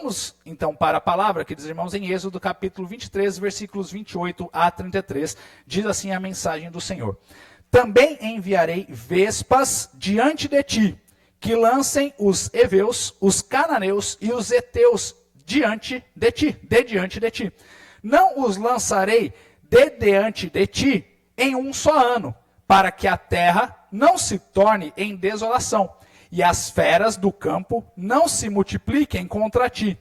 Vamos então para a palavra, queridos irmãos, em Êxodo capítulo 23, versículos 28 a 33, diz assim a mensagem do Senhor. Também enviarei vespas diante de ti, que lancem os heveus, os cananeus e os heteus diante de ti. Não os lançarei de diante de ti em um só ano, para que a terra não se torne em desolação, e as feras do campo não se multipliquem contra ti.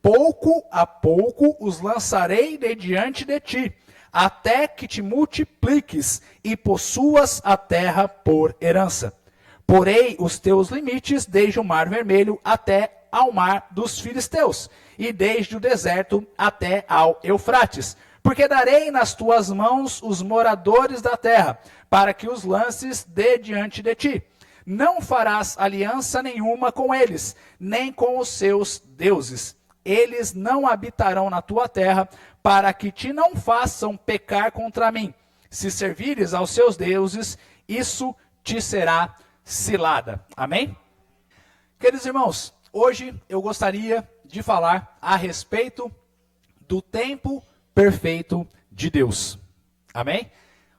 Pouco a pouco os lançarei de diante de ti, até que te multipliques e possuas a terra por herança. Porei os teus limites desde o mar vermelho até ao mar dos filisteus, e desde o deserto até ao Eufrates, porque darei nas tuas mãos os moradores da terra, para que os lances de diante de ti. Não farás aliança nenhuma com eles, nem com os seus deuses. Eles não habitarão na tua terra, para que te não façam pecar contra mim. Se servires aos seus deuses, isso te será cilada. Amém? Queridos irmãos, hoje eu gostaria de falar a respeito do tempo perfeito de Deus. Amém?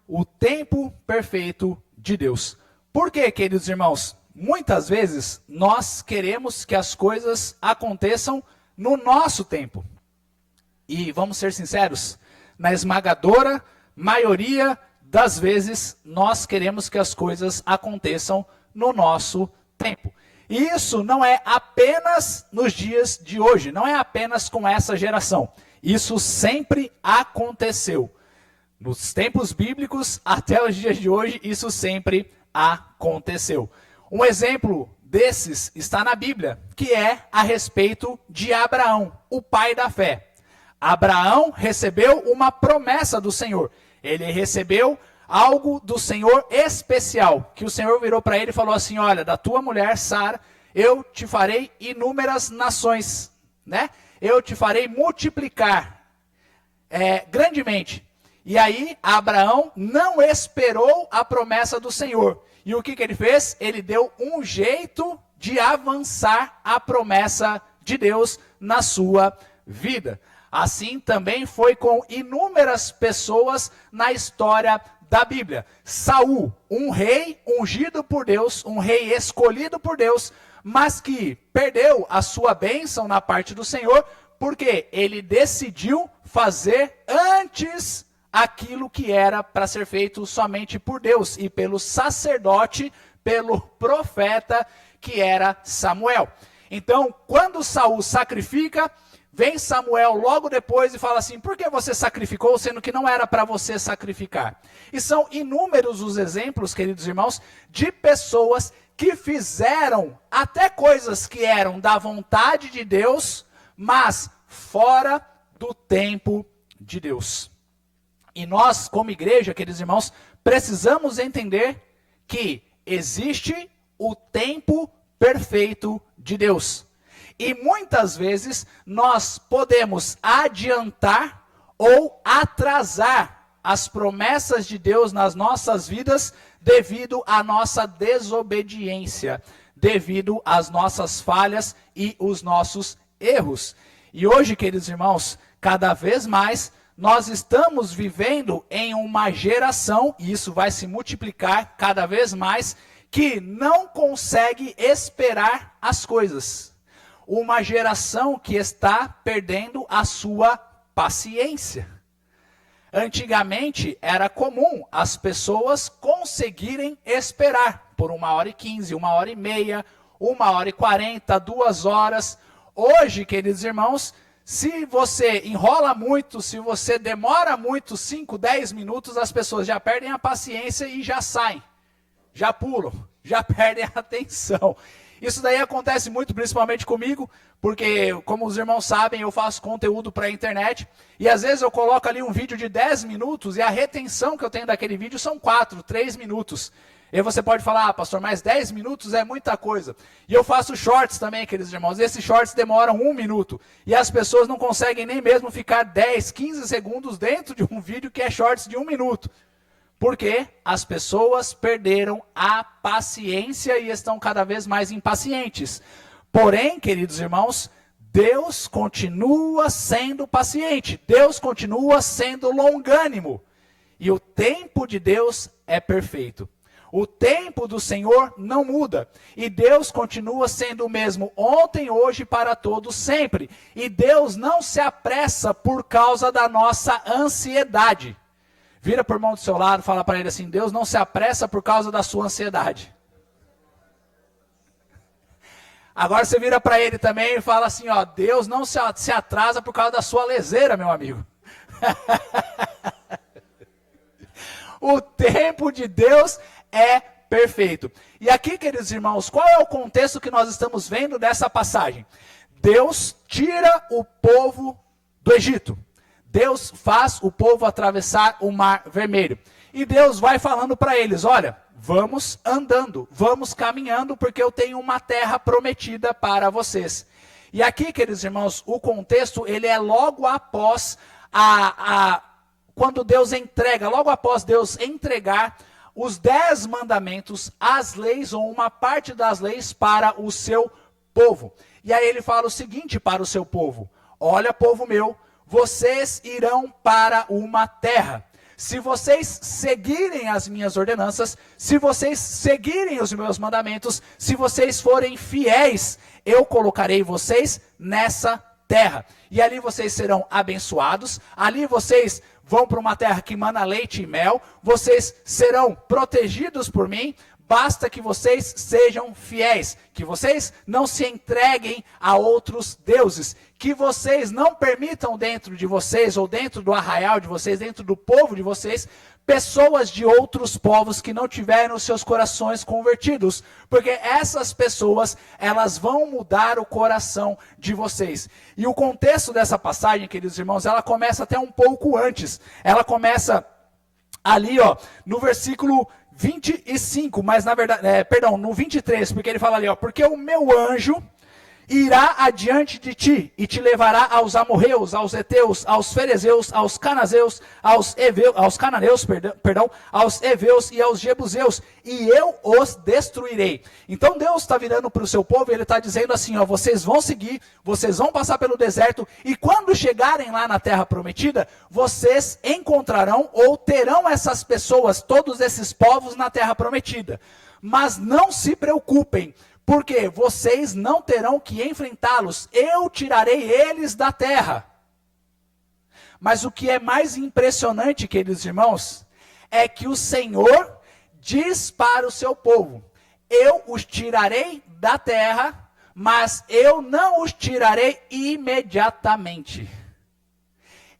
O tempo perfeito de Deus. Por quê, queridos irmãos? Muitas vezes nós queremos que as coisas aconteçam no nosso tempo. E vamos ser sinceros, na esmagadora maioria das vezes nós queremos que as coisas aconteçam no nosso tempo. E isso não é apenas nos dias de hoje, não é apenas com essa geração. Isso sempre aconteceu. Nos tempos bíblicos até os dias de hoje, isso sempre aconteceu. Um exemplo desses está na Bíblia, que é a respeito de Abraão, o pai da fé. Abraão recebeu uma promessa do Senhor. Ele recebeu algo do Senhor especial, que o Senhor virou para ele e falou assim: olha, da tua mulher Sara, eu te farei inúmeras nações, né? Eu te farei multiplicar grandemente. E aí, Abraão não esperou a promessa do Senhor. E o que ele fez? Ele deu um jeito de avançar a promessa de Deus na sua vida. Assim também foi com inúmeras pessoas na história da Bíblia. Saul, um rei ungido por Deus, um rei escolhido por Deus, mas que perdeu a sua bênção na parte do Senhor, porque ele decidiu fazer antes aquilo que era para ser feito somente por Deus e pelo sacerdote, pelo profeta que era Samuel. Então, quando Saul sacrifica, vem Samuel logo depois e fala assim: por que você sacrificou, sendo que não era para você sacrificar? E são inúmeros os exemplos, queridos irmãos, de pessoas que fizeram até coisas que eram da vontade de Deus, mas fora do tempo de Deus. E nós, como igreja, queridos irmãos, precisamos entender que existe o tempo perfeito de Deus. E muitas vezes nós podemos adiantar ou atrasar as promessas de Deus nas nossas vidas devido à nossa desobediência, devido às nossas falhas e os nossos erros. E hoje, queridos irmãos, cada vez mais nós estamos vivendo em uma geração, e isso vai se multiplicar cada vez mais, que não consegue esperar as coisas. Uma geração que está perdendo a sua paciência. Antigamente era comum as pessoas conseguirem esperar por 1h15, 1h30, 1h40, 2 horas. Hoje, queridos irmãos, se você enrola muito, se você demora muito, 5, 10 minutos, as pessoas já perdem a paciência e já saem, já pulam, já perdem a atenção. Isso daí acontece muito, principalmente comigo, porque, como os irmãos sabem, eu faço conteúdo para a internet, e às vezes eu coloco ali um vídeo de 10 minutos, e a retenção que eu tenho daquele vídeo são 4, 3 minutos. E você pode falar: ah, pastor, mas 10 minutos é muita coisa. E eu faço shorts também, queridos irmãos. Esses shorts demoram 1 minuto. E as pessoas não conseguem nem mesmo ficar 10, 15 segundos dentro de um vídeo que é shorts de 1 minuto. Porque as pessoas perderam a paciência e estão cada vez mais impacientes. Porém, queridos irmãos, Deus continua sendo paciente, Deus continua sendo longânimo. E o tempo de Deus é perfeito. O tempo do Senhor não muda. E Deus continua sendo o mesmo ontem, hoje e para todos sempre. E Deus não se apressa por causa da nossa ansiedade. Vira para o irmão do seu lado e fala para ele assim: Deus não se apressa por causa da sua ansiedade. Agora você vira para ele também e fala assim, ó, Deus não se atrasa por causa da sua leseira, meu amigo. O tempo de Deus é perfeito. E aqui, queridos irmãos, qual é o contexto que nós estamos vendo dessa passagem? Deus tira o povo do Egito. Deus faz o povo atravessar o Mar Vermelho. E Deus vai falando para eles, olha, vamos andando, vamos caminhando, porque eu tenho uma terra prometida para vocês. E aqui, queridos irmãos, o contexto, ele é logo após quando Deus entrega, logo após Deus entregar os 10 mandamentos, as leis, ou uma parte das leis para o seu povo. E aí ele fala o seguinte para o seu povo: olha, povo meu, vocês irão para uma terra. Se vocês seguirem as minhas ordenanças, se vocês seguirem os meus mandamentos, se vocês forem fiéis, eu colocarei vocês nessa terra. E ali vocês serão abençoados, ali vocês vão para uma terra que mana leite e mel, vocês serão protegidos por mim, basta que vocês sejam fiéis, que vocês não se entreguem a outros deuses, que vocês não permitam dentro de vocês, ou dentro do arraial de vocês, dentro do povo de vocês, pessoas de outros povos que não tiveram os seus corações convertidos, porque essas pessoas, elas vão mudar o coração de vocês. E o contexto dessa passagem, queridos irmãos, ela começa até um pouco antes. Ela começa ali, ó, no versículo 25, mas na verdade, no 23, porque ele fala ali, ó, porque o meu anjo irá adiante de ti e te levará aos amorreus, aos heteus, aos ferezeus, aos canazeus, aos cananeus, aos heveus e aos jebuseus, e eu os destruirei. Então Deus está virando para o seu povo e ele está dizendo assim, ó, vocês vão seguir, vocês vão passar pelo deserto, e quando chegarem lá na terra prometida, vocês encontrarão ou terão essas pessoas, todos esses povos na terra prometida. Mas não se preocupem, porque vocês não terão que enfrentá-los, eu tirarei eles da terra. Mas o que é mais impressionante, queridos irmãos, é que o Senhor diz para o seu povo, eu os tirarei da terra, mas eu não os tirarei imediatamente.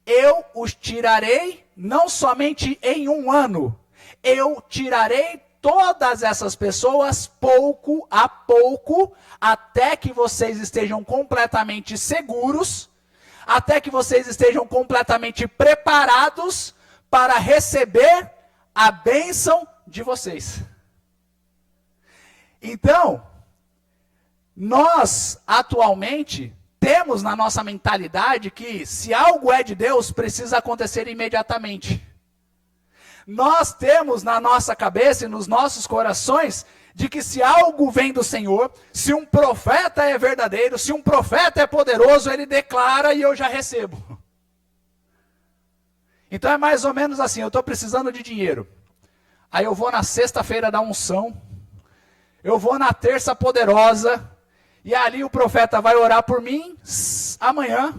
Eu os tirarei não somente em um ano, eu tirarei todas essas pessoas, pouco a pouco, até que vocês estejam completamente seguros, até que vocês estejam completamente preparados para receber a bênção de vocês. Então, nós atualmente temos na nossa mentalidade que se algo é de Deus, precisa acontecer imediatamente. Nós temos na nossa cabeça e nos nossos corações de que se algo vem do Senhor, se um profeta é verdadeiro, se um profeta é poderoso, ele declara e eu já recebo. Então é mais ou menos assim, eu estou precisando de dinheiro. Aí eu vou na sexta-feira da unção, eu vou na terça poderosa, e ali o profeta vai orar por mim, amanhã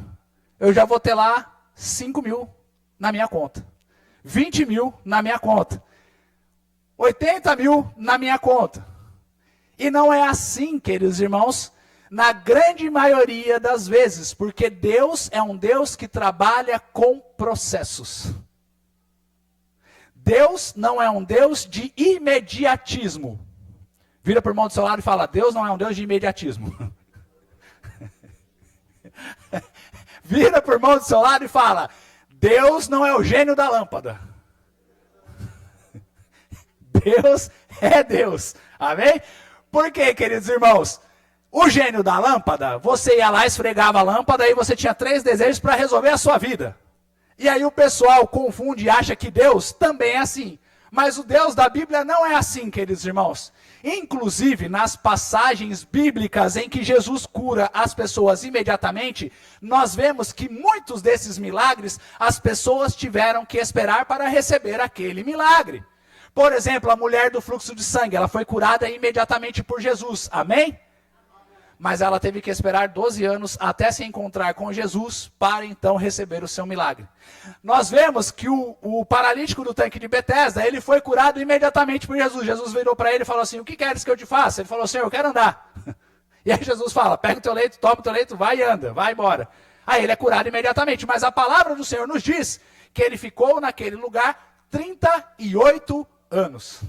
eu já vou ter lá 5 mil na minha conta. 20 mil na minha conta, 80 mil na minha conta. E não é assim, queridos irmãos, na grande maioria das vezes, porque Deus é um Deus que trabalha com processos. Deus não é um Deus de imediatismo. Vira para o irmão do seu lado e fala, Deus não é um Deus de imediatismo. Vira para o irmão do seu lado e fala, Deus não é o gênio da lâmpada. Deus é Deus. Amém? Por quê, queridos irmãos? O gênio da lâmpada, você ia lá, esfregava a lâmpada e você tinha 3 desejos para resolver a sua vida. E aí o pessoal confunde e acha que Deus também é assim. Mas o Deus da Bíblia não é assim, queridos irmãos. Inclusive, nas passagens bíblicas em que Jesus cura as pessoas imediatamente, nós vemos que muitos desses milagres as pessoas tiveram que esperar para receber aquele milagre. Por exemplo, a mulher do fluxo de sangue, ela foi curada imediatamente por Jesus, amém? Mas ela teve que esperar 12 anos até se encontrar com Jesus para então receber o seu milagre. Nós vemos que o paralítico do tanque de Betesda, ele foi curado imediatamente por Jesus. Jesus virou para ele e falou assim, o que queres que eu te faça? Ele falou, Senhor, eu quero andar. E aí Jesus fala, pega o teu leito, toma o teu leito, vai e anda, vai embora. Aí ele é curado imediatamente, mas a palavra do Senhor nos diz que ele ficou naquele lugar 38 anos.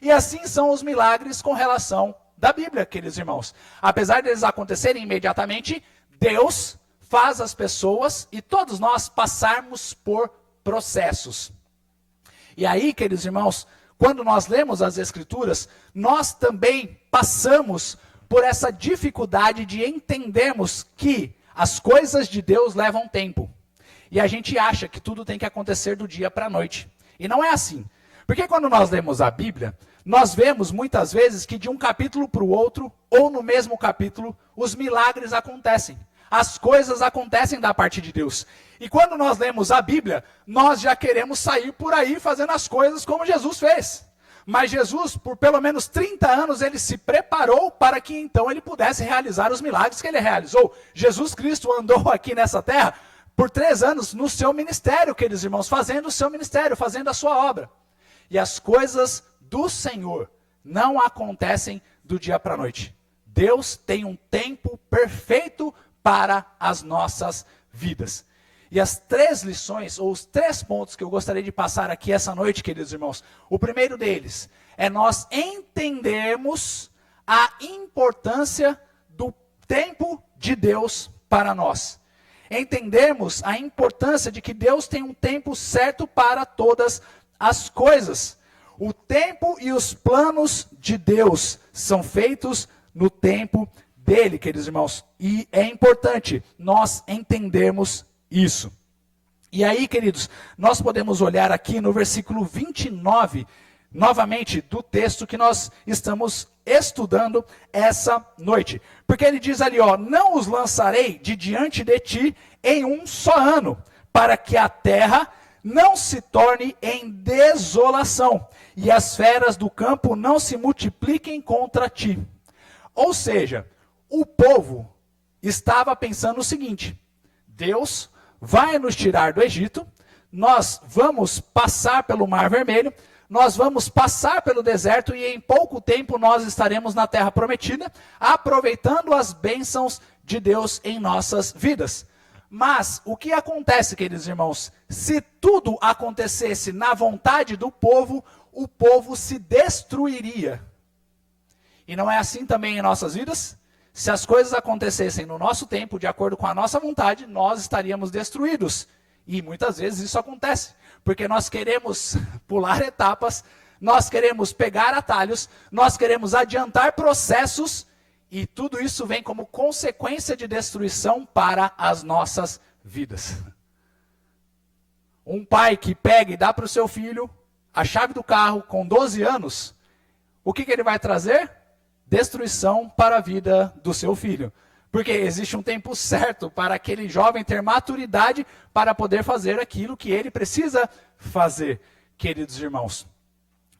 E assim são os milagres com relação da Bíblia, queridos irmãos. Apesar deles acontecerem imediatamente, Deus faz as pessoas e todos nós passarmos por processos. E aí, queridos irmãos, quando nós lemos as Escrituras, nós também passamos por essa dificuldade de entendermos que as coisas de Deus levam tempo. E a gente acha que tudo tem que acontecer do dia para a noite. E não é assim. Porque quando nós lemos a Bíblia, nós vemos muitas vezes que de um capítulo para o outro, ou no mesmo capítulo, os milagres acontecem. As coisas acontecem da parte de Deus. E quando nós lemos a Bíblia, nós já queremos sair por aí fazendo as coisas como Jesus fez. Mas Jesus, por pelo menos 30 anos, ele se preparou para que então ele pudesse realizar os milagres que ele realizou. Jesus Cristo andou aqui nessa terra por 3 anos no seu ministério, queridos irmãos, fazendo o seu ministério, fazendo a sua obra. E as coisas do Senhor não acontecem do dia para a noite. Deus tem um tempo perfeito para as nossas vidas. E as 3 lições, ou os 3 pontos que eu gostaria de passar aqui essa noite, queridos irmãos. O primeiro deles é nós entendermos a importância do tempo de Deus para nós. Entendermos a importância de que Deus tem um tempo certo para todas as coisas. O tempo e os planos de Deus são feitos no tempo dele, queridos irmãos. E é importante nós entendermos isso. E aí, queridos, nós podemos olhar aqui no versículo 29, novamente, do texto que nós estamos estudando essa noite. Porque ele diz ali, ó, não os lançarei de diante de ti em um só ano, para que a terra não se torne em desolação, e as feras do campo não se multipliquem contra ti. Ou seja, o povo estava pensando o seguinte, Deus vai nos tirar do Egito, nós vamos passar pelo Mar Vermelho, nós vamos passar pelo deserto e em pouco tempo nós estaremos na terra prometida, aproveitando as bênçãos de Deus em nossas vidas. Mas o que acontece, queridos irmãos? Se tudo acontecesse na vontade do povo, o povo se destruiria. E não é assim também em nossas vidas? Se as coisas acontecessem no nosso tempo, de acordo com a nossa vontade, nós estaríamos destruídos. E muitas vezes isso acontece, porque nós queremos pular etapas, nós queremos pegar atalhos, nós queremos adiantar processos, e tudo isso vem como consequência de destruição para as nossas vidas. Um pai que pega e dá para o seu filho a chave do carro com 12 anos, o que ele vai trazer? Destruição para a vida do seu filho. Porque existe um tempo certo para aquele jovem ter maturidade para poder fazer aquilo que ele precisa fazer, queridos irmãos.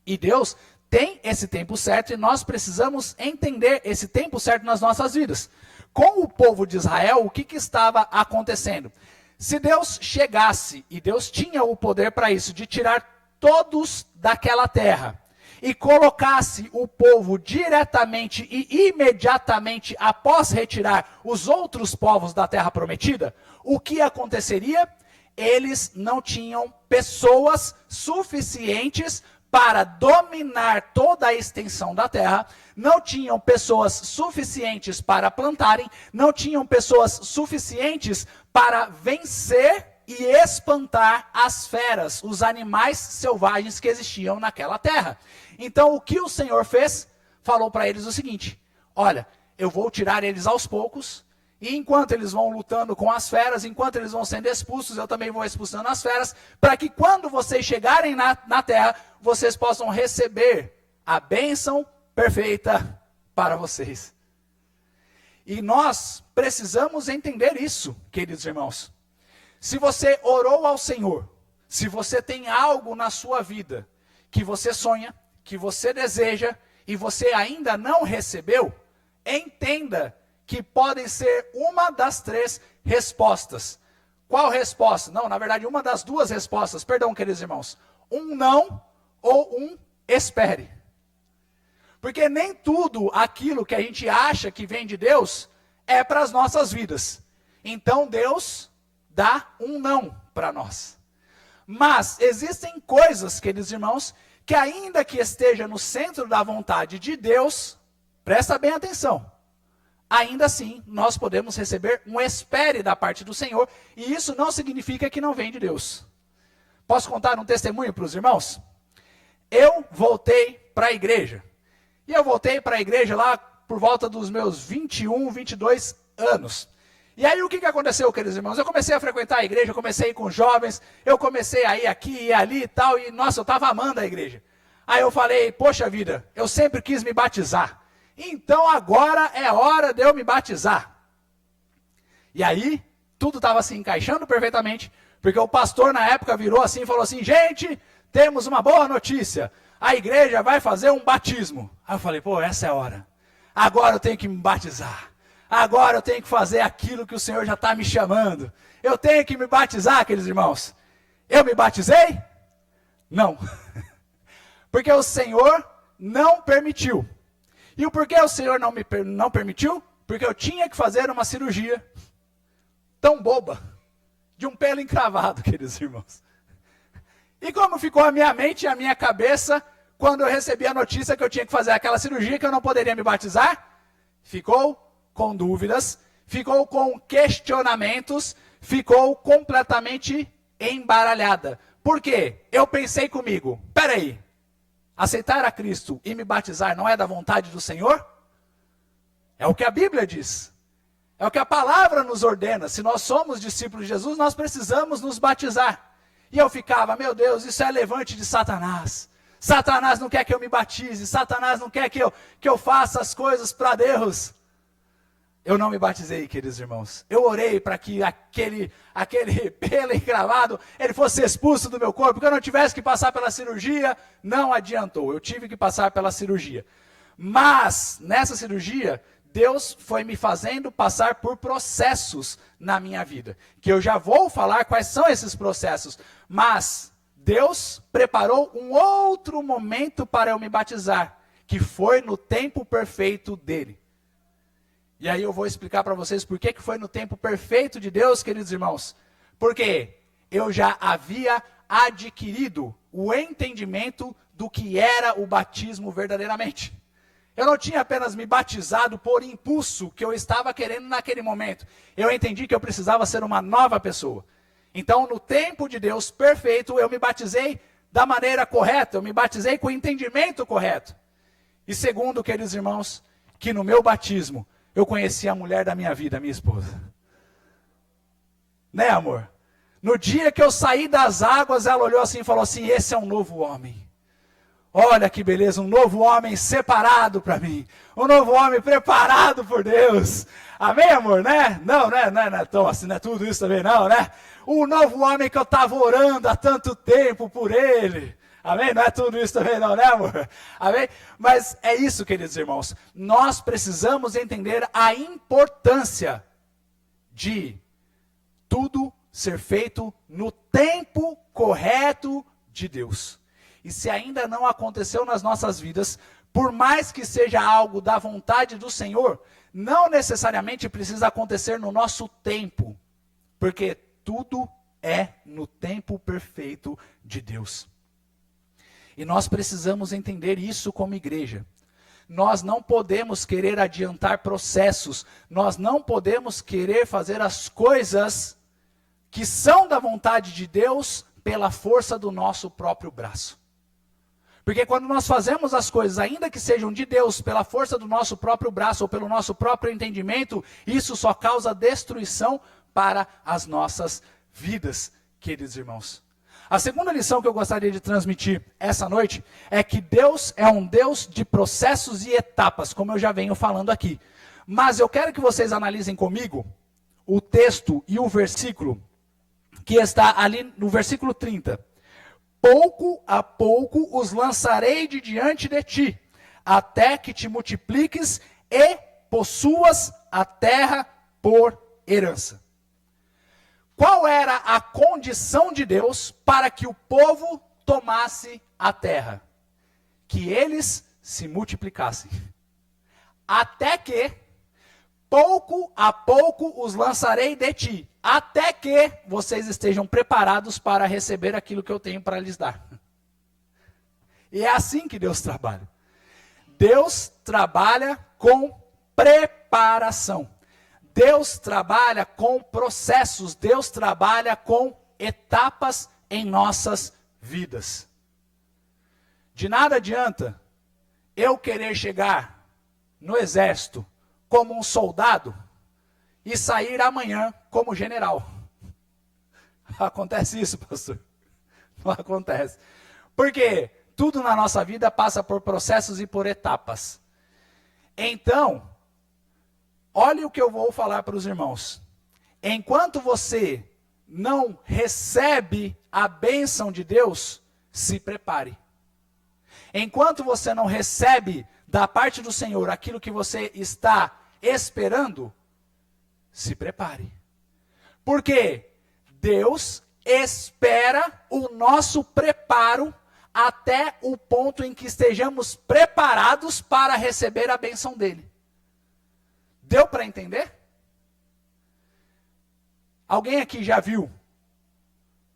E Deus tem esse tempo certo e nós precisamos entender esse tempo certo nas nossas vidas. Com o povo de Israel, o que estava acontecendo? Se Deus chegasse, e Deus tinha o poder para isso, de tirar todos daquela terra, e colocasse o povo diretamente e imediatamente após retirar os outros povos da terra prometida, o que aconteceria? Eles não tinham pessoas suficientes para dominar toda a extensão da terra, não tinham pessoas suficientes para plantarem, não tinham pessoas suficientes para vencer e espantar as feras, os animais selvagens que existiam naquela terra. Então o que o Senhor fez? Falou para eles o seguinte, olha, eu vou tirar eles aos poucos, e enquanto eles vão lutando com as feras, enquanto eles vão sendo expulsos, eu também vou expulsando as feras, para que quando vocês chegarem na terra, vocês possam receber a bênção perfeita para vocês. E nós precisamos entender isso, queridos irmãos. Se você orou ao Senhor, se você tem algo na sua vida que você sonha, que você deseja e você ainda não recebeu, entenda que podem ser uma das 3 respostas. Qual resposta? Não, na verdade, uma das 2 respostas. Perdão, queridos irmãos. Um não ou um espere. Porque nem tudo aquilo que a gente acha que vem de Deus é para as nossas vidas. Então Deus dá um não para nós. Mas existem coisas, queridos irmãos, que ainda que esteja no centro da vontade de Deus, presta bem atenção, ainda assim nós podemos receber um espere da parte do Senhor, e isso não significa que não vem de Deus. Posso contar um testemunho para os irmãos? Eu voltei para a igreja, e eu voltei para a igreja lá por volta dos meus 21, 22 anos. E aí o que aconteceu, queridos irmãos? Eu comecei a frequentar a igreja, eu comecei a ir com jovens, eu comecei a ir aqui e ali e tal, e nossa, eu estava amando a igreja. Aí eu falei, poxa vida, eu sempre quis me batizar, então agora é hora de eu me batizar. E aí, tudo estava se encaixando perfeitamente, porque o pastor na época virou assim e falou assim, gente, temos uma boa notícia, a igreja vai fazer um batismo. Aí eu falei, pô, essa é a hora, agora eu tenho que me batizar. Agora eu tenho que fazer aquilo que o Senhor já está me chamando. Eu tenho que me batizar, queridos irmãos. Eu me batizei? Não. Porque o Senhor não permitiu. E o porquê o Senhor não permitiu? Porque eu tinha que fazer uma cirurgia tão boba, de um pelo encravado, queridos irmãos. E como ficou a minha mente e a minha cabeça quando eu recebi a notícia que eu tinha que fazer aquela cirurgia, que eu não poderia me batizar? Ficou com dúvidas, ficou com questionamentos, ficou completamente embaralhada. Por quê? Eu pensei comigo, peraí, aceitar a Cristo e me batizar não é da vontade do Senhor? É o que a Bíblia diz. É o que a palavra nos ordena. Se nós somos discípulos de Jesus, nós precisamos nos batizar. E eu ficava, meu Deus, isso é levante de Satanás. Satanás não quer que eu me batize, Satanás não quer que eu faça as coisas para Deus. Eu não me batizei, queridos irmãos. Eu orei para que aquele pelo encravado, ele fosse expulso do meu corpo, que eu não tivesse que passar pela cirurgia. Não adiantou, eu tive que passar pela cirurgia. Mas, nessa cirurgia, Deus foi me fazendo passar por processos na minha vida. Que eu já vou falar quais são esses processos. Mas Deus preparou um outro momento para eu me batizar, que foi no tempo perfeito dele. E aí eu vou explicar para vocês por que foi no tempo perfeito de Deus, queridos irmãos. Porque eu já havia adquirido o entendimento do que era o batismo verdadeiramente. Eu não tinha apenas me batizado por impulso que eu estava querendo naquele momento. Eu entendi que eu precisava ser uma nova pessoa. Então, no tempo de Deus perfeito, eu me batizei da maneira correta, eu me batizei com o entendimento correto. E segundo, queridos irmãos, que no meu batismo, eu conheci a mulher da minha vida, minha esposa. Né, amor? No dia que eu saí das águas, ela olhou assim e falou assim, esse é um novo homem. Olha que beleza, um novo homem separado para mim. Um novo homem preparado por Deus. Amém, amor, né? Não é tão assim, não é tudo isso também não, né? Um novo homem que eu estava orando há tanto tempo por ele. Amém? Não é tudo isso também não, né, amor? Amém? Mas é isso, queridos irmãos. Nós precisamos entender a importância de tudo ser feito no tempo correto de Deus. E se ainda não aconteceu nas nossas vidas, por mais que seja algo da vontade do Senhor, não necessariamente precisa acontecer no nosso tempo. Porque tudo é no tempo perfeito de Deus. E nós precisamos entender isso como igreja. Nós não podemos querer adiantar processos. Nós não podemos querer fazer as coisas que são da vontade de Deus pela força do nosso próprio braço. Porque quando nós fazemos as coisas, ainda que sejam de Deus, pela força do nosso próprio braço ou pelo nosso próprio entendimento, isso só causa destruição para as nossas vidas, queridos irmãos. A segunda lição que eu gostaria de transmitir essa noite é que Deus é um Deus de processos e etapas, como eu já venho falando aqui. Mas eu quero que vocês analisem comigo o texto e o versículo que está ali no versículo 30. Pouco a pouco os lançarei de diante de ti, até que te multipliques e possuas a terra por herança. Qual era a condição de Deus para que o povo tomasse a terra? Que eles se multiplicassem. Até que, pouco a pouco os lançarei de ti, até que vocês estejam preparados para receber aquilo que eu tenho para lhes dar. E é assim que Deus trabalha. Deus trabalha com preparação. Deus trabalha com processos, Deus trabalha com etapas em nossas vidas. De nada adianta eu querer chegar no exército como um soldado e sair amanhã como general. Acontece isso, pastor? Não acontece. Porque tudo na nossa vida passa por processos e por etapas. Então, olha o que eu vou falar para os irmãos. Enquanto você não recebe a bênção de Deus, se prepare. Enquanto você não recebe da parte do Senhor aquilo que você está esperando, se prepare. Porque Deus espera o nosso preparo até o ponto em que estejamos preparados para receber a bênção dele. Deu para entender? Alguém aqui já viu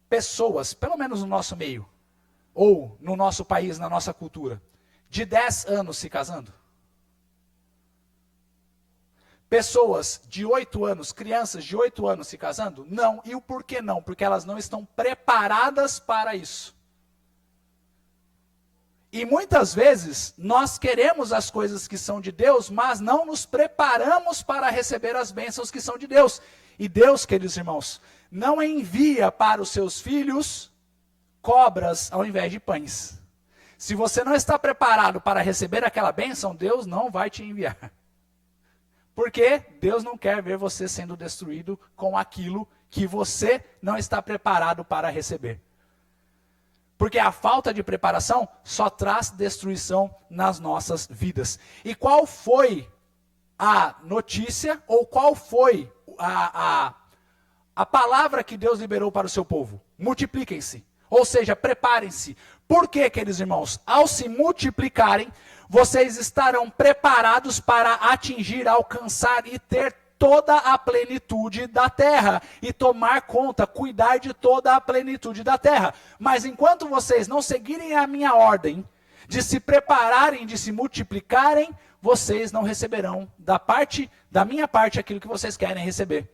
pessoas, pelo menos no nosso meio, ou no nosso país, na nossa cultura, de 10 anos se casando? Pessoas de 8 anos, crianças de 8 anos se casando? Não. E o porquê não? Porque elas não estão preparadas para isso. E muitas vezes nós queremos as coisas que são de Deus, mas não nos preparamos para receber as bênçãos que são de Deus. E Deus, queridos irmãos, não envia para os seus filhos cobras ao invés de pães. Se você não está preparado para receber aquela bênção, Deus não vai te enviar. Porque Deus não quer ver você sendo destruído com aquilo que você não está preparado para receber. Porque a falta de preparação só traz destruição nas nossas vidas. E qual foi a notícia, ou qual foi a palavra que Deus liberou para o seu povo? Multipliquem-se. Ou seja, preparem-se. Por quê, queridos irmãos? Ao se multiplicarem, vocês estarão preparados para atingir, alcançar e ter toda a plenitude da terra e tomar conta, cuidar de toda a plenitude da terra. Mas enquanto vocês não seguirem a minha ordem de se prepararem, de se multiplicarem, vocês não receberão da minha parte aquilo que vocês querem receber.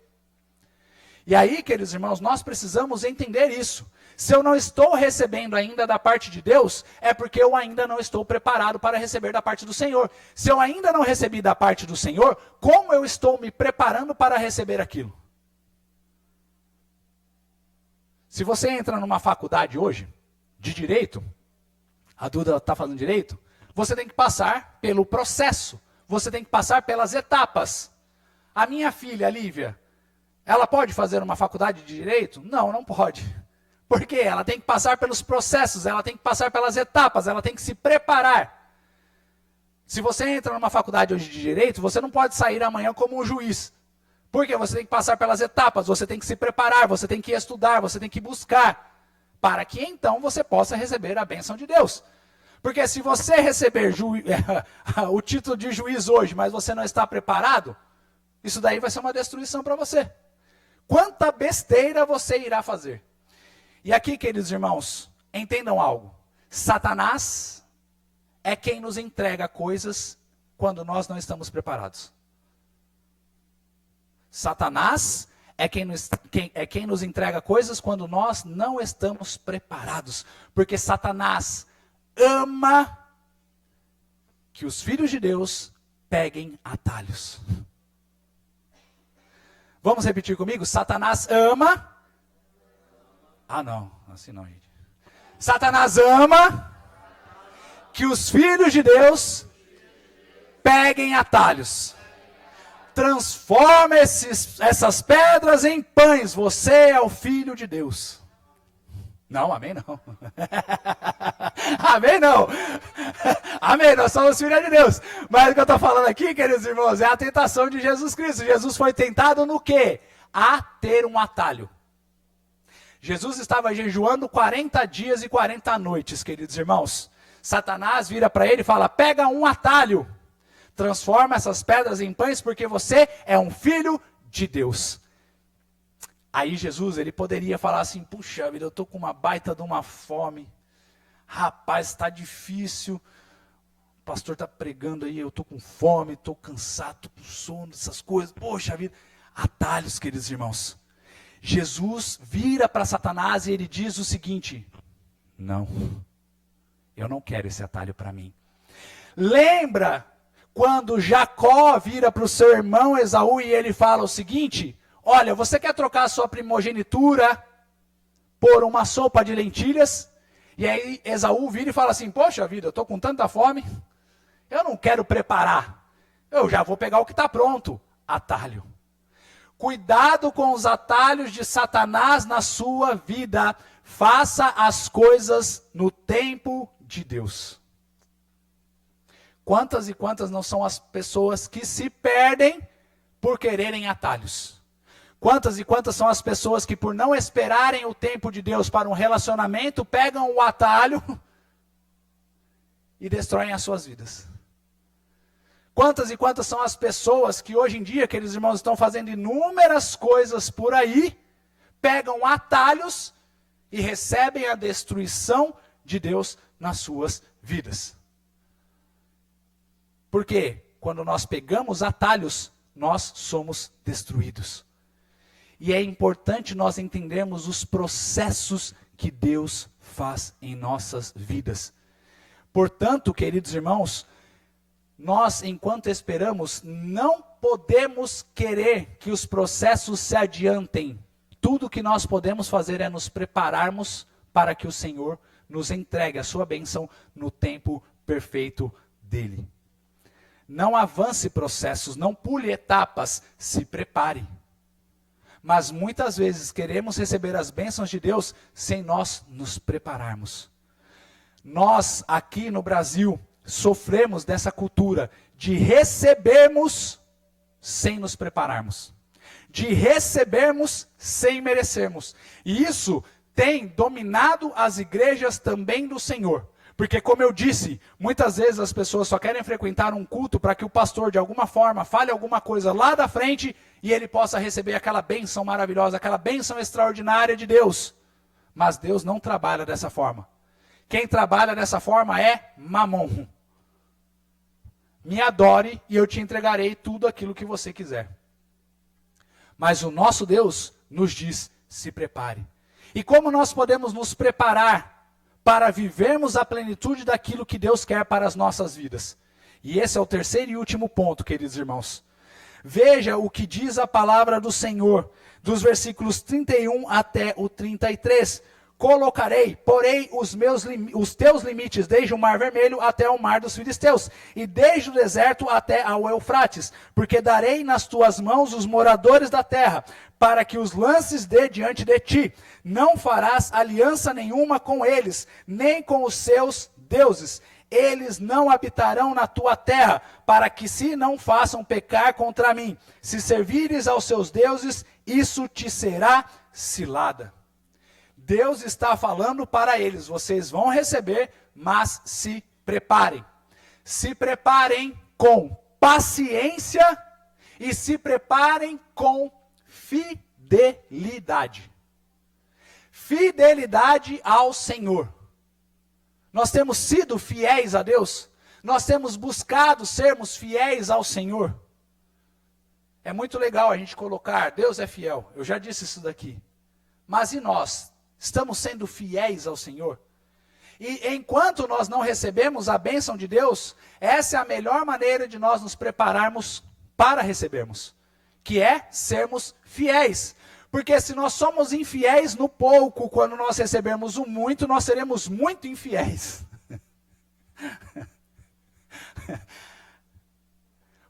E aí, queridos irmãos, nós precisamos entender isso. Se eu não estou recebendo ainda da parte de Deus, é porque eu ainda não estou preparado para receber da parte do Senhor. Se eu ainda não recebi da parte do Senhor, como eu estou me preparando para receber aquilo? Se você entra numa faculdade hoje, de direito, a Duda está falando direito, você tem que passar pelo processo, você tem que passar pelas etapas. A minha filha, a Lívia, ela pode fazer uma faculdade de direito? Não, não pode. Por quê? Ela tem que passar pelos processos, ela tem que passar pelas etapas, ela tem que se preparar. Se você entra numa faculdade hoje de direito, você não pode sair amanhã como um juiz. Porque você tem que passar pelas etapas, você tem que se preparar, você tem que estudar, você tem que buscar, para que então você possa receber a bênção de Deus. Porque se você receber o título de juiz hoje, mas você não está preparado, isso daí vai ser uma destruição para você. Quanta besteira você irá fazer? E aqui, queridos irmãos, entendam algo. Satanás é quem nos entrega coisas quando nós não estamos preparados. Satanás é quem nos entrega coisas quando nós não estamos preparados. Porque Satanás ama que os filhos de Deus peguem atalhos. Vamos repetir comigo? Satanás ama Ah, não, assim não, gente. Satanás ama que os filhos de Deus peguem atalhos. Transforma essas pedras em pães. Você é o filho de Deus. Não, amém não. Amém não. Amém, nós somos filhos de Deus. Mas o que eu estou falando aqui, queridos irmãos, é a tentação de Jesus Cristo. Jesus foi tentado no quê? A ter um atalho. Jesus estava jejuando 40 dias e 40 noites, queridos irmãos. Satanás vira para ele e fala, pega um atalho. Transforma essas pedras em pães porque você é um filho de Deus. Aí Jesus, ele poderia falar assim, puxa vida, eu estou com uma baita de uma fome. Rapaz, está difícil. O pastor está pregando aí, eu estou com fome, estou cansado, estou com sono, essas coisas. Poxa vida, atalhos, queridos irmãos. Jesus vira para Satanás e ele diz o seguinte, não, eu não quero esse atalho para mim. Lembra quando Jacó vira para o seu irmão Esaú e ele fala o seguinte, olha, você quer trocar a sua primogenitura por uma sopa de lentilhas? E aí Esaú vira e fala assim, poxa vida, eu estou com tanta fome, eu não quero preparar, eu já vou pegar o que está pronto, atalho. Cuidado com os atalhos de Satanás na sua vida, faça as coisas no tempo de Deus. Quantas e quantas não são as pessoas que se perdem por quererem atalhos? Quantas e quantas são as pessoas que por não esperarem o tempo de Deus para um relacionamento, pegam o atalho e destroem as suas vidas? Quantas e quantas são as pessoas que hoje em dia, aqueles irmãos, estão fazendo inúmeras coisas por aí, pegam atalhos e recebem a destruição de Deus nas suas vidas? Porque quando nós pegamos atalhos, nós somos destruídos. E é importante nós entendermos os processos que Deus faz em nossas vidas. Portanto, queridos irmãos, nós, enquanto esperamos, não podemos querer que os processos se adiantem. Tudo que nós podemos fazer é nos prepararmos para que o Senhor nos entregue a sua bênção no tempo perfeito dele. Não avance processos, não pule etapas, se prepare. Mas muitas vezes queremos receber as bênçãos de Deus sem nós nos prepararmos. Nós aqui no Brasil sofremos dessa cultura de recebermos sem nos prepararmos. De recebermos sem merecermos. E isso tem dominado as igrejas também do Senhor. Porque, como eu disse, muitas vezes as pessoas só querem frequentar um culto para que o pastor, de alguma forma, fale alguma coisa lá da frente e ele possa receber aquela bênção maravilhosa, aquela bênção extraordinária de Deus. Mas Deus não trabalha dessa forma. Quem trabalha dessa forma é Mamon. Me adore e eu te entregarei tudo aquilo que você quiser. Mas o nosso Deus nos diz, se prepare. E como nós podemos nos preparar para vivermos a plenitude daquilo que Deus quer para as nossas vidas? E esse é o terceiro e último ponto, queridos irmãos. Veja o que diz a palavra do Senhor, dos versículos 31 até o 33. Colocarei, porém, os teus limites desde o Mar Vermelho até o Mar dos Filisteus, e desde o deserto até ao Eufrates, porque darei nas tuas mãos os moradores da terra, para que os lances diante de ti. Não farás aliança nenhuma com eles, nem com os seus deuses. Eles não habitarão na tua terra, para que se não façam pecar contra mim. Se servires aos seus deuses, isso te será cilada. Deus está falando para eles, vocês vão receber, mas se preparem. Se preparem com paciência e se preparem com fidelidade. Fidelidade ao Senhor. Nós temos sido fiéis a Deus? Nós temos buscado sermos fiéis ao Senhor? É muito legal a gente colocar, Deus é fiel, eu já disse isso daqui. Mas e nós? Estamos sendo fiéis ao Senhor? E enquanto nós não recebemos a bênção de Deus, essa é a melhor maneira de nós nos prepararmos para recebermos, que é sermos fiéis. Porque se nós somos infiéis no pouco, quando nós recebermos o muito, nós seremos muito infiéis.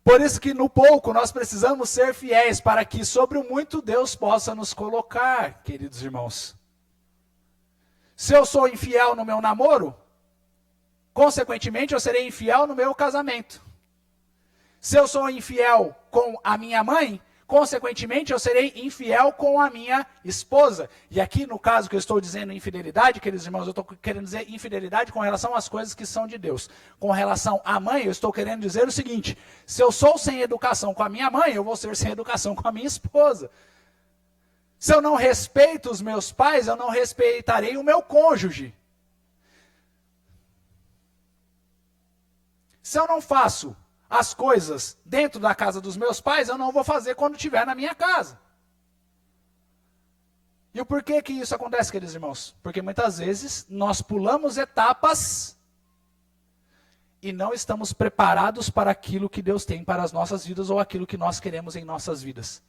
Por isso que no pouco nós precisamos ser fiéis, para que sobre o muito Deus possa nos colocar, queridos irmãos. Se eu sou infiel no meu namoro, consequentemente eu serei infiel no meu casamento. Se eu sou infiel com a minha mãe, consequentemente eu serei infiel com a minha esposa. E aqui no caso que eu estou dizendo infidelidade, queridos irmãos, eu estou querendo dizer infidelidade com relação às coisas que são de Deus. Com relação à mãe, eu estou querendo dizer o seguinte: se eu sou sem educação com a minha mãe, eu vou ser sem educação com a minha esposa. Se eu não respeito os meus pais, eu não respeitarei o meu cônjuge. Se eu não faço as coisas dentro da casa dos meus pais, eu não vou fazer quando estiver na minha casa. E o porquê que isso acontece, queridos irmãos? Porque muitas vezes nós pulamos etapas e não estamos preparados para aquilo que Deus tem para as nossas vidas ou aquilo que nós queremos em nossas vidas.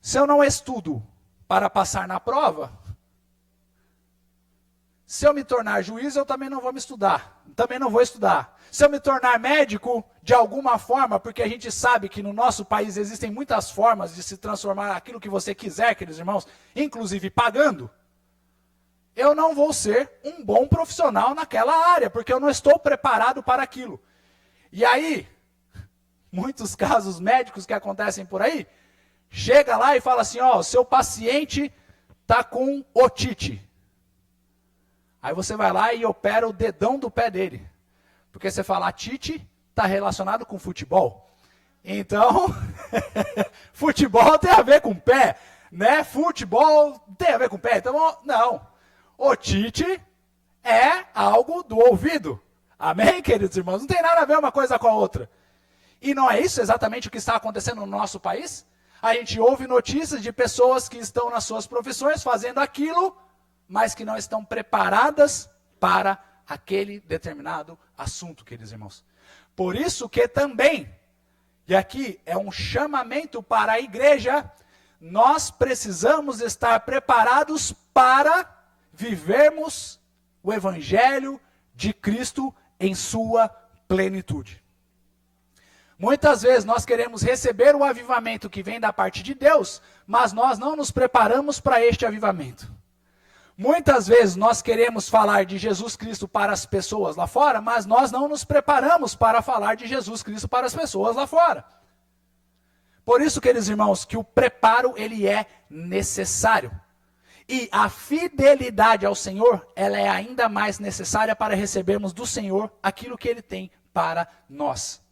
Se eu não estudo para passar na prova, se eu me tornar juiz, eu também não vou estudar. Se eu me tornar médico, de alguma forma, porque a gente sabe que no nosso país existem muitas formas de se transformar aquilo que você quiser, queridos irmãos, inclusive pagando, eu não vou ser um bom profissional naquela área, porque eu não estou preparado para aquilo. E aí, muitos casos médicos que acontecem por aí, chega lá e fala assim, ó, o seu paciente está com otite. Aí você vai lá e opera o dedão do pé dele. Porque você fala, otite está relacionado com futebol. Então, futebol tem a ver com pé, né? Futebol tem a ver com pé. Então, não. Otite é algo do ouvido. Amém, queridos irmãos? Não tem nada a ver uma coisa com a outra. E não é isso exatamente o que está acontecendo no nosso país? A gente ouve notícias de pessoas que estão nas suas profissões fazendo aquilo, mas que não estão preparadas para aquele determinado assunto, queridos irmãos. Por isso que também, e aqui é um chamamento para a igreja, nós precisamos estar preparados para vivermos o evangelho de Cristo em sua plenitude. Muitas vezes nós queremos receber o avivamento que vem da parte de Deus, mas nós não nos preparamos para este avivamento. Muitas vezes nós queremos falar de Jesus Cristo para as pessoas lá fora, mas nós não nos preparamos para falar de Jesus Cristo para as pessoas lá fora. Por isso, queridos irmãos, que o preparo ele é necessário. E a fidelidade ao Senhor, ela é ainda mais necessária para recebermos do Senhor aquilo que Ele tem para nós.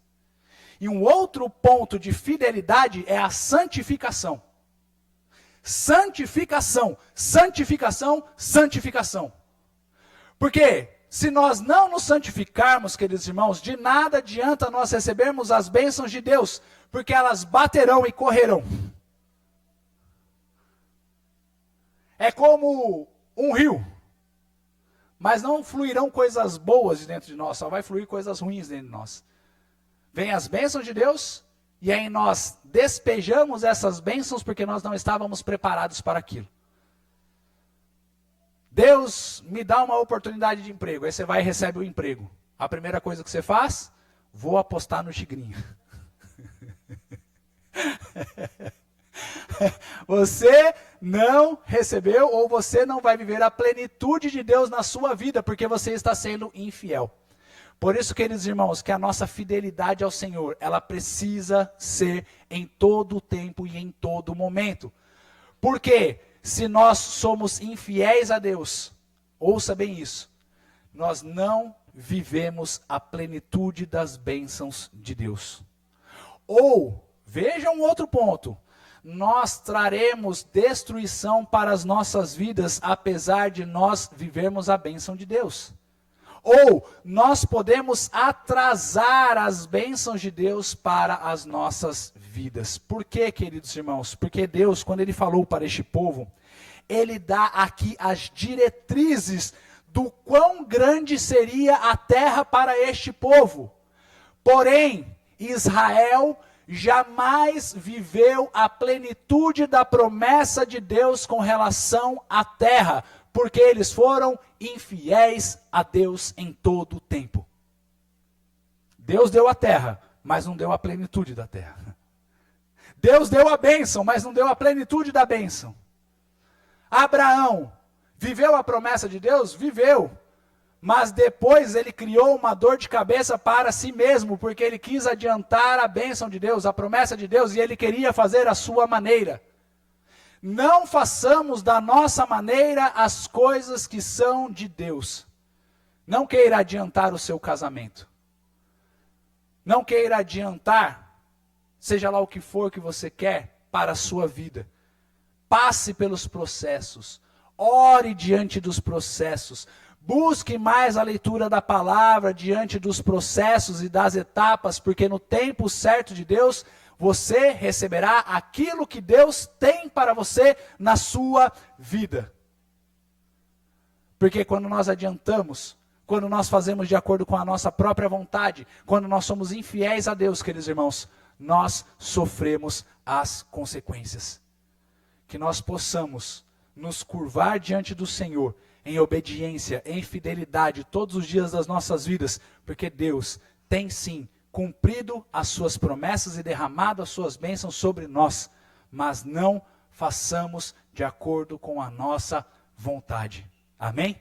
E um outro ponto de fidelidade é a santificação. Santificação, santificação, santificação. Porque se nós não nos santificarmos, queridos irmãos, de nada adianta nós recebermos as bênçãos de Deus, porque elas baterão e correrão. É como um rio, mas não fluirão coisas boas de dentro de nós, só vai fluir coisas ruins dentro de nós. Vem as bênçãos de Deus, e aí nós despejamos essas bênçãos porque nós não estávamos preparados para aquilo. Deus me dá uma oportunidade de emprego, aí você vai e recebe o emprego. A primeira coisa que você faz, vou apostar no tigrinho. Você não recebeu ou você não vai viver a plenitude de Deus na sua vida porque você está sendo infiel. Por isso, queridos irmãos, que a nossa fidelidade ao Senhor, ela precisa ser em todo o tempo e em todo momento. Porque se nós somos infiéis a Deus, ouça bem isso, nós não vivemos a plenitude das bênçãos de Deus. Ou, veja um outro ponto, nós traremos destruição para as nossas vidas, apesar de nós vivermos a bênção de Deus. Ou nós podemos atrasar as bênçãos de Deus para as nossas vidas. Por quê, queridos irmãos? Porque Deus, quando Ele falou para este povo, Ele dá aqui as diretrizes do quão grande seria a terra para este povo. Porém, Israel jamais viveu a plenitude da promessa de Deus com relação à terra, porque eles foram infiéis a Deus em todo o tempo. Deus deu a terra, mas não deu a plenitude da terra. Deus deu a bênção, mas não deu a plenitude da bênção. Abraão viveu a promessa de Deus? Viveu. Mas depois ele criou uma dor de cabeça para si mesmo, porque ele quis adiantar a bênção de Deus, a promessa de Deus, e ele queria fazer a sua maneira. Não façamos da nossa maneira as coisas que são de Deus. Não queira adiantar o seu casamento. Não queira adiantar, seja lá o que for que você quer, para a sua vida. Passe pelos processos. Ore diante dos processos. Busque mais a leitura da palavra diante dos processos e das etapas, porque no tempo certo de Deus, você receberá aquilo que Deus tem para você na sua vida. Porque quando nós adiantamos, quando nós fazemos de acordo com a nossa própria vontade, quando nós somos infiéis a Deus, queridos irmãos, nós sofremos as consequências. Que nós possamos nos curvar diante do Senhor, em obediência, em fidelidade, todos os dias das nossas vidas, porque Deus tem sim cumprido as suas promessas e derramado as suas bênçãos sobre nós, mas não façamos de acordo com a nossa vontade. Amém?